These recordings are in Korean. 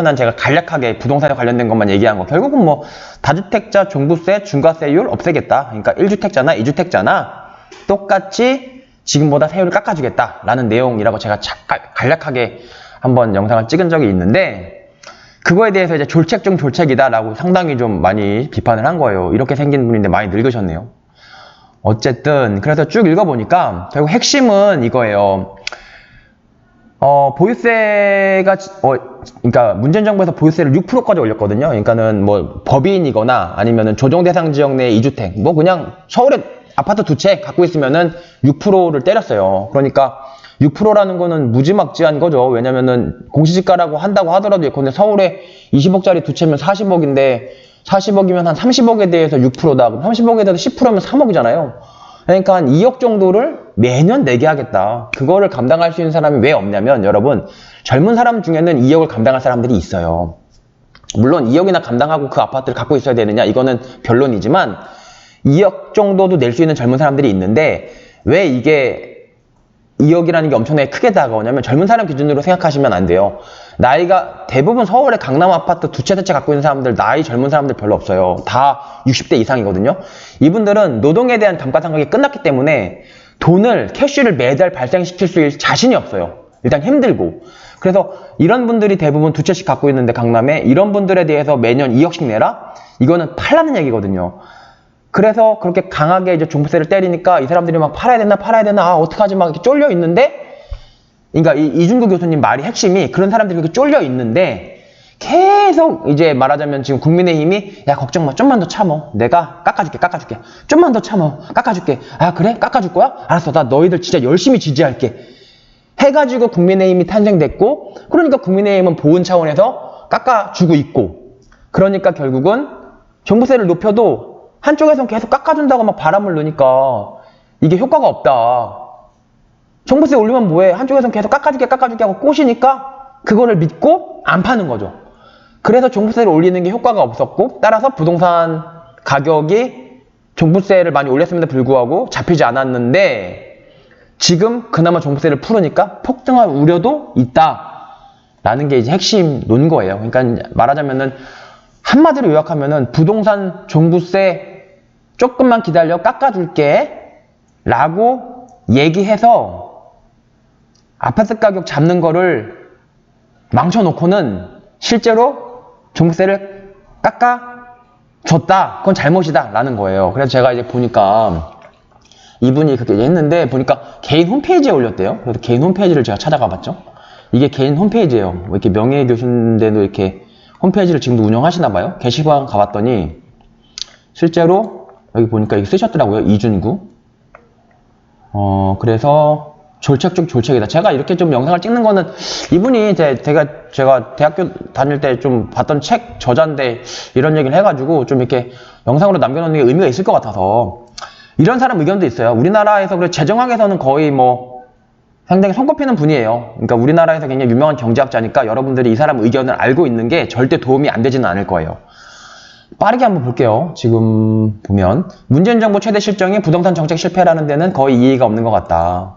난 제가 간략하게 부동산에 관련된 것만 얘기한 거. 결국은 뭐 다주택자 종부세 중과세율 없애겠다. 그러니까 1주택자나 2주택자나 똑같이 지금보다 세율을 깎아주겠다라는 내용이라고 제가 간략하게 한번 영상을 찍은 적이 있는데, 그거에 대해서 이제 졸책 중 졸책이다라고 상당히 좀 많이 비판을 한 거예요. 이렇게 생긴 분인데 많이 늙으셨네요. 어쨌든 그래서 쭉 읽어보니까 결국 핵심은 이거예요. 보유세가 그러니까 문재인 정부에서 보유세를 6%까지 올렸거든요. 그러니까는 뭐 법인이거나 아니면은 조정 대상 지역 내 2주택, 뭐 그냥 서울에 아파트 2채 갖고 있으면은 6%를 때렸어요. 그러니까 6%라는 거는 무지막지한 거죠. 왜냐면은 공시지가라고 한다고 하더라도 예컨대 서울에 20억짜리 2채면 40억인데 40억이면 한 30억에 대해서 6%다. 그럼 30억에 대해서 10%면 3억이잖아요. 그러니까 한 2억 정도를 매년 내게 하겠다. 그거를 감당할 수 있는 사람이 왜 없냐면, 여러분, 젊은 사람 중에는 2억을 감당할 사람들이 있어요. 물론 2억이나 감당하고 그 아파트를 갖고 있어야 되느냐, 이거는 변론이지만 2억 정도도 낼 수 있는 젊은 사람들이 있는데, 왜 이게 2억이라는 게 엄청나게 크게 다가오냐면, 젊은 사람 기준으로 생각하시면 안 돼요. 나이가 대부분 서울의 강남 아파트 2채, 3채 갖고 있는 사람들, 나이 젊은 사람들 별로 없어요. 다 60대 이상이거든요. 이분들은 노동에 대한 감가상각이 끝났기 때문에 돈을, 캐쉬를 매달 발생시킬 수 있는 자신이 없어요. 일단 힘들고. 그래서 이런 분들이 대부분 2채씩 갖고 있는데, 강남에 이런 분들에 대해서 매년 2억씩 내라? 이거는 팔라는 얘기거든요. 그래서 그렇게 강하게 이제 종부세를 때리니까 이 사람들이 막 팔아야 되나, 아, 어떡하지, 막 이렇게 쫄려 있는데, 그러니까 이준구 교수님 말이 핵심이, 그런 사람들이 이렇게 쫄려 있는데, 계속 이제 말하자면 지금 국민의힘이, 야, 걱정 마, 좀만 더 참어. 내가 깎아줄게. 좀만 더 참어. 깎아줄게. 아, 그래? 깎아줄 거야? 알았어. 나 너희들 진짜 열심히 지지할게. 해가지고 국민의힘이 탄생됐고, 그러니까 국민의힘은 보훈 차원에서 깎아주고 있고, 그러니까 결국은 종부세를 높여도 한쪽에선 계속 깎아준다고 막 바람을 넣으니까 이게 효과가 없다. 종부세 올리면 뭐해? 한쪽에선 계속 깎아줄게 하고 꼬시니까 그거를 믿고 안 파는 거죠. 그래서 종부세를 올리는 게 효과가 없었고, 따라서 부동산 가격이 종부세를 많이 올렸음에도 불구하고 잡히지 않았는데, 지금 그나마 종부세를 풀으니까 폭등할 우려도 있다라는 게 이제 핵심 논거예요. 그러니까 말하자면은, 한마디로 요약하면은, 부동산 종부세 조금만 기다려 깎아줄게 라고 얘기해서 아파트 가격 잡는 거를 망쳐놓고는 실제로 종부세를 깎아줬다. 그건 잘못이다 라는 거예요. 그래서 제가 이제 보니까 이분이 그렇게 했는데, 보니까 개인 홈페이지에 올렸대요. 그래서 개인 홈페이지를 제가 찾아가 봤죠. 이게 개인 홈페이지예요. 뭐 이렇게 명예교수인데도 이렇게 홈페이지를 지금도 운영하시나 봐요. 게시판 가봤더니 실제로 여기 보니까 이거 쓰셨더라고요. 이준구. 그래서 졸책 중 졸책이다. 제가 이렇게 좀 영상을 찍는 거는, 이분이 제가 대학교 다닐 때 좀 봤던 책 저자인데 이런 얘기를 해가지고 좀 이렇게 영상으로 남겨놓는 게 의미가 있을 것 같아서. 이런 사람 의견도 있어요. 우리나라에서 그래 재정학에서는 거의 뭐 상당히 손꼽히는 분이에요. 그러니까 우리나라에서 굉장히 유명한 경제학자니까 여러분들이 이 사람 의견을 알고 있는 게 절대 도움이 안 되지는 않을 거예요. 빠르게 한번 볼게요. 지금 보면 문재인 정부 최대 실정이 부동산 정책 실패라는 데는 거의 이의가 없는 것 같다.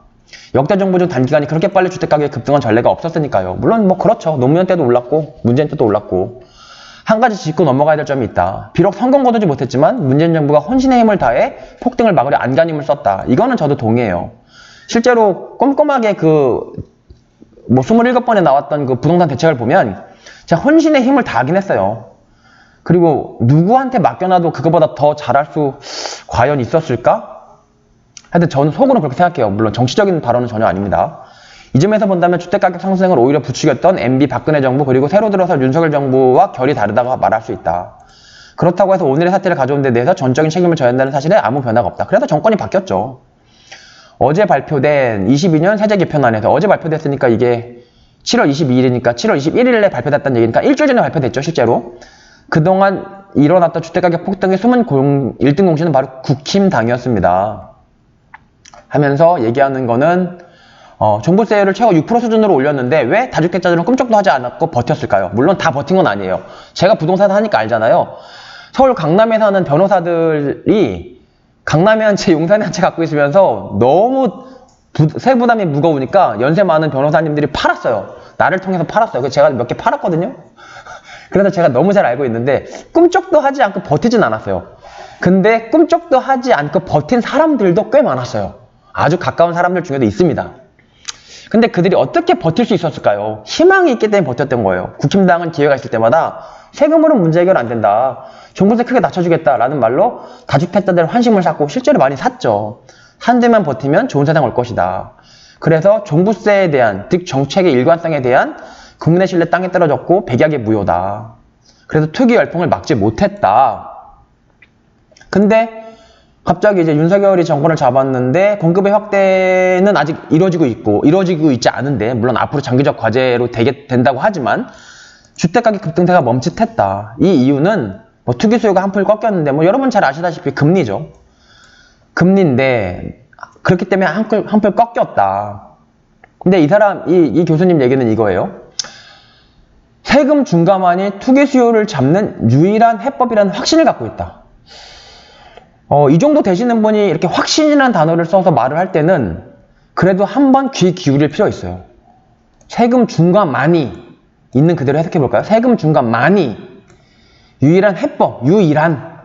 역대 정부 중 단기간에 그렇게 빨리 주택가격이 급등한 전례가 없었으니까요. 물론 뭐 그렇죠. 노무현 때도 올랐고 문재인 때도 올랐고. 한 가지 짚고 넘어가야 될 점이 있다. 비록 성공 거두지 못했지만 문재인 정부가 혼신의 힘을 다해 폭등을 막으려 안간힘을 썼다. 이거는 저도 동의해요. 실제로 꼼꼼하게 뭐 27번에 나왔던 그 부동산 대책을 보면 제가 혼신의 힘을 다하긴 했어요. 그리고 누구한테 맡겨놔도 그거보다 더 잘할 수 과연 있었을까? 하여튼 저는 속으로 그렇게 생각해요. 물론 정치적인 발언은 전혀 아닙니다. 이 점에서 본다면 주택가격 상승을 오히려 부추겼던 MB 박근혜 정부, 그리고 새로 들어설 윤석열 정부와 결이 다르다고 말할 수 있다. 그렇다고 해서 오늘의 사태를 가져온 데 대해서 전적인 책임을 져야 한다는 사실에 아무 변화가 없다. 그래서 정권이 바뀌었죠. 어제 발표된 22년 세제 개편안에서, 어제 발표됐으니까 이게 7월 22일이니까 7월 21일에 발표됐다는 얘기니까 일주일 전에 발표됐죠, 실제로. 그동안 일어났던 주택가격 폭등의 숨은 1등 공신은 바로 국힘당이었습니다. 하면서 얘기하는 거는 종부세를 최고 6% 수준으로 올렸는데 왜 다주택자들은 꿈쩍도 하지 않았고 버텼을까요? 물론 다 버틴 건 아니에요. 제가 부동산 하니까 알잖아요. 서울 강남에 사는 변호사들이 강남에 한 채, 용산에 한 채 갖고 있으면서 너무 세부담이 무거우니까 연세 많은 변호사님들이 팔았어요. 나를 통해서 팔았어요. 그래서 제가 몇 개 팔았거든요. 그래서 제가 너무 잘 알고 있는데 꿈쩍도 하지 않고 버티진 않았어요. 근데 꿈쩍도 하지 않고 버틴 사람들도 꽤 많았어요. 아주 가까운 사람들 중에도 있습니다. 근데 그들이 어떻게 버틸 수 있었을까요? 희망이 있기 때문에 버텼던 거예요. 국힘당은 기회가 있을 때마다 세금으로는 문제 해결 안 된다. 종부세 크게 낮춰주겠다라는 말로 다주택자들 환심을 샀고 실제로 많이 샀죠. 한 대만 버티면 좋은 세상 올 것이다. 그래서 종부세에 대한, 즉 정책의 일관성에 대한 국민의 신뢰 땅에 떨어졌고 백약의 무효다. 그래서 투기 열풍을 막지 못했다. 근데 갑자기 이제 윤석열이 정권을 잡았는데 공급의 확대는 아직 이루어지고 있지 않은데, 물론 앞으로 장기적 과제로 된다고 하지만 주택가격 급등세가 멈칫했다. 이 이유는 뭐 투기 수요가 한풀 꺾였는데, 뭐 여러분 잘 아시다시피 금리죠. 금리인데 그렇기 때문에 한풀 꺾였다. 근데 이 교수님 얘기는 이거예요. 세금 중감안이 투기 수요를 잡는 유일한 해법이라는 확신을 갖고 있다. 이 정도 되시는 분이 이렇게 확신이라는 단어를 써서 말을 할 때는 그래도 한번 귀 기울일 필요가 있어요. 세금 중감안이 있는 그대로 해석해 볼까요? 세금 중감안이 유일한 해법, 유일한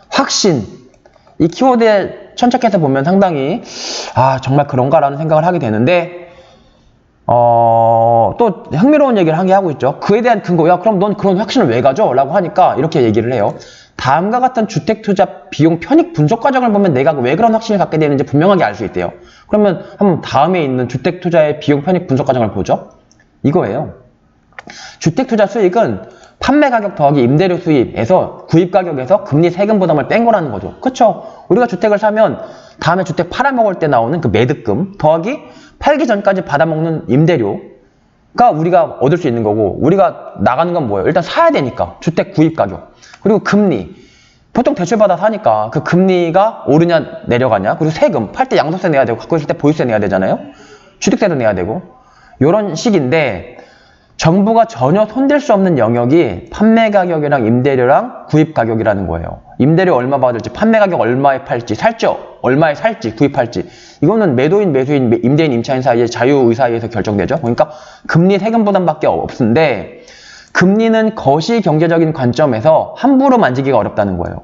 확신. 이 키워드에 천착해서 보면 상당히 정말 그런가라는 생각을 하게 되는데, 또 흥미로운 얘기를 한 게 하고 있죠. 그에 대한 근거, 야 그럼 넌 그런 확신을 왜 가져? 라고 하니까 이렇게 얘기를 해요. 다음과 같은 주택투자 비용 편익 분석 과정을 보면 내가 왜 그런 확신을 갖게 되는지 분명하게 알 수 있대요. 그러면 한번 다음에 있는 주택투자의 비용 편익 분석 과정을 보죠. 이거예요. 주택투자 수익은 판매 가격 더하기 임대료 수입에서 구입 가격에서 금리 세금 부담을 뺀 거라는 거죠. 그쵸? 우리가 주택을 사면 다음에 주택 팔아먹을 때 나오는 그 매득금 더하기 팔기 전까지 받아먹는 임대료가 우리가 얻을 수 있는 거고, 우리가 나가는 건 뭐예요? 일단 사야 되니까 주택 구입 가격, 그리고 금리. 보통 대출받아 사니까 그 금리가 오르냐 내려가냐, 그리고 세금, 팔 때 양도세 내야 되고 갖고 있을 때 보유세 내야 되잖아요. 취득세도 내야 되고, 요런 식인데 정부가 전혀 손댈 수 없는 영역이 판매 가격이랑 임대료랑 구입 가격이라는 거예요. 임대료 얼마 받을지, 판매 가격 얼마에 팔지, 얼마에 살지, 구입할지, 이거는 매도인, 매수인, 임대인, 임차인 사이의 자유의사에서 결정되죠. 그러니까 금리 세금 부담밖에 없는데, 금리는 거시 경제적인 관점에서 함부로 만지기가 어렵다는 거예요.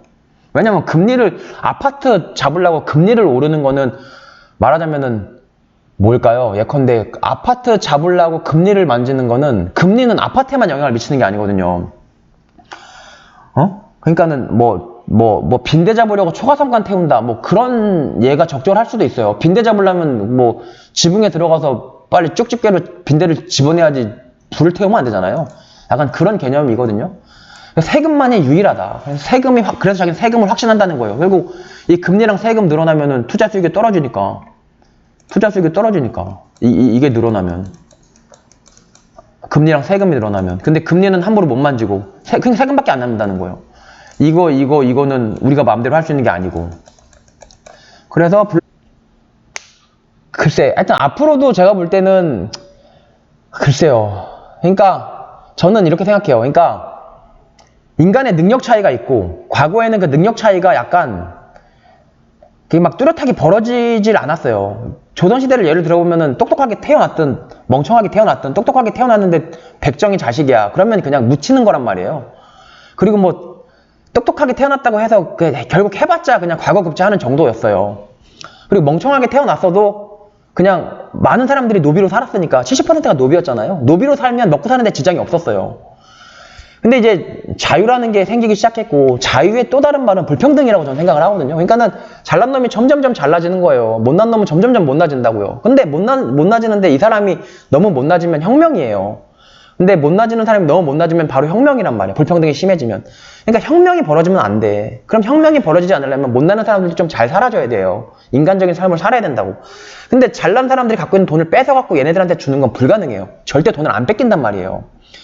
왜냐면 금리를, 아파트 잡으려고 금리를 오르는 거는 말하자면은 뭘까요? 예컨대 아파트 잡으려고 금리를 만지는 거는, 금리는 아파트에만 영향을 미치는 게 아니거든요. 그러니까는 빈대 잡으려고 초과삼간 태운다, 뭐 그런 예가 적절할 수도 있어요. 빈대 잡으려면 뭐 지붕에 들어가서 빨리 쭉집게로 빈대를 집어내야지 불을 태우면 안 되잖아요. 약간 그런 개념이거든요. 세금만이 유일하다. 그래서 자기는 세금을 확신한다는 거예요. 결국 이 금리랑 세금 늘어나면은 투자 수익이 떨어지니까. 이게 늘어나면, 금리랑 세금이 늘어나면. 근데 금리는 함부로 못 만지고 그냥 세금밖에 안 남는다는 거예요. 이거는 우리가 마음대로 할 수 있는 게 아니고. 그래서 글쎄, 하여튼 앞으로도 제가 볼 때는 글쎄요. 그러니까 저는 이렇게 생각해요. 그러니까 인간의 능력 차이가 있고, 과거에는 그 능력 차이가 약간 그게 막 뚜렷하게 벌어지질 않았어요. 조선시대를 예를 들어보면은 똑똑하게 태어났든 멍청하게 태어났든, 똑똑하게 태어났는데 백정이 자식이야, 그러면 그냥 묻히는 거란 말이에요. 그리고 뭐 똑똑하게 태어났다고 해서 결국 해봤자 그냥 과거급제하는 정도였어요. 그리고 멍청하게 태어났어도 그냥 많은 사람들이 노비로 살았으니까 70%가 노비였잖아요. 노비로 살면 먹고 사는데 지장이 없었어요. 근데 이제 자유라는 게 생기기 시작했고, 자유의 또 다른 말은 불평등이라고 저는 생각을 하거든요. 그러니까는 잘난 놈이 점점점 잘나지는 거예요. 못난 놈은 점점점 못나진다고요. 근데 못나지는데 이 사람이 너무 못나지면 혁명이에요. 근데 못나지는 사람이 너무 못나지면 바로 혁명이란 말이에요. 불평등이 심해지면. 그러니까 혁명이 벌어지면 안 돼. 그럼 혁명이 벌어지지 않으려면 못나는 사람들이 좀 잘 살아줘야 돼요. 인간적인 삶을 살아야 된다고. 근데 잘난 사람들이 갖고 있는 돈을 뺏어갖고 얘네들한테 주는 건 불가능해요. 절대 돈을 안 뺏긴단 말이에요.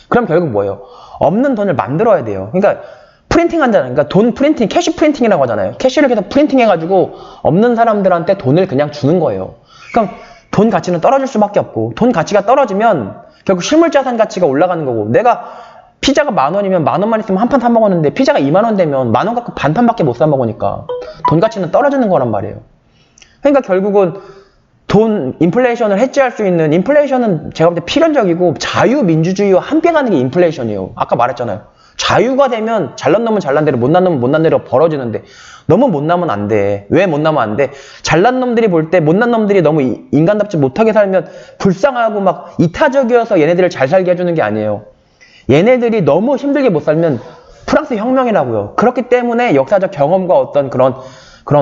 그럼 결국 뭐예요? 없는 돈을 만들어야 돼요. 그러니까 프린팅 한다는, 그러니까 돈 프린팅, 캐시 프린팅이라고 하잖아요. 캐시를 계속 프린팅 해가지고 없는 사람들한테 돈을 그냥 주는 거예요. 그럼 돈 가치는 떨어질 수밖에 없고, 돈 가치가 떨어지면 결국 실물자산 가치가 올라가는 거고, 내가 피자가 10,000원이면 10,000원만 있으면 한 판 사 먹었는데 피자가 20,000원 되면 10,000원 갖고 반판밖에 못 사 먹으니까 돈 가치는 떨어지는 거란 말이에요. 그러니까 결국은 인플레이션을 해지할 수 있는, 인플레이션은 제가 볼 때 필연적이고 자유민주주의와 함께 가는 게 인플레이션이에요. 아까 말했잖아요. 자유가 되면 잘난 놈은 잘난 대로, 못난 놈은 못난 대로 벌어지는데 너무 못나면 안 돼. 왜 못나면 안 돼? 잘난 놈들이 볼 때 못난 놈들이 너무 인간답지 못하게 살면 불쌍하고 막 이타적이어서 얘네들을 잘 살게 해주는 게 아니에요. 얘네들이 너무 힘들게 못 살면 프랑스 혁명이라고요. 그렇기 때문에 역사적 경험과 어떤 그런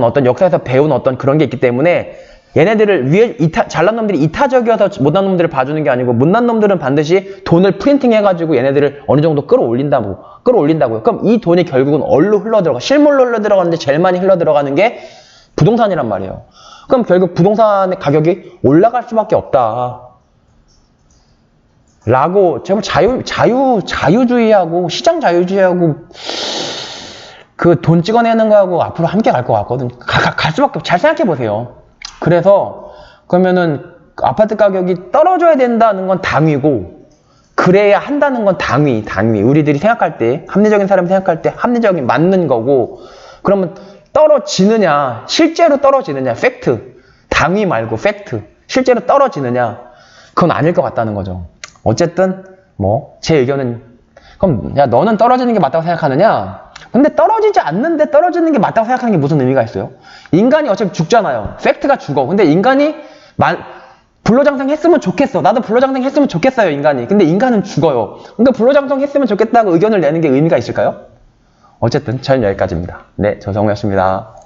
어떤 역사에서 배운 어떤 그런 게 있기 때문에 얘네들을 위해 잘난 놈들이 이타적이어서 못난 놈들을 봐주는 게 아니고 못난 놈들은 반드시 돈을 프린팅 해가지고 얘네들을 어느 정도 끌어올린다고요. 그럼 이 돈이 결국은 얼로 흘러들어가, 실물로 흘러들어가는데 제일 많이 흘러들어가는 게 부동산이란 말이에요. 그럼 결국 부동산의 가격이 올라갈 수밖에 없다. 라고, 제가 자유주의하고 시장 자유주의하고 그 돈 찍어내는 거하고 앞으로 함께 갈 것 같거든. 갈 수밖에 없어. 잘 생각해 보세요. 그래서 그러면은 아파트 가격이 떨어져야 된다는 건 당위고 그래야 한다는 건 당위. 우리들이 생각할 때, 합리적인 사람이 생각할 때 합리적인 맞는 거고, 그러면 떨어지느냐, 실제로 떨어지느냐, 팩트. 당위 말고 팩트. 실제로 떨어지느냐, 그건 아닐 것 같다는 거죠. 어쨌든 뭐 제 의견은, 그럼 야 너는 떨어지는 게 맞다고 생각하느냐? 근데 떨어지지 않는데 떨어지는 게 맞다고 생각하는 게 무슨 의미가 있어요? 인간이 어차피 죽잖아요. 팩트가 죽어. 근데 인간이 불로장생 했으면 좋겠어. 나도 불로장생 했으면 좋겠어요, 인간이. 근데 인간은 죽어요. 그러니까 불로장생 했으면 좋겠다고 의견을 내는 게 의미가 있을까요? 어쨌든 저는 여기까지입니다. 네, 저 정우였습니다.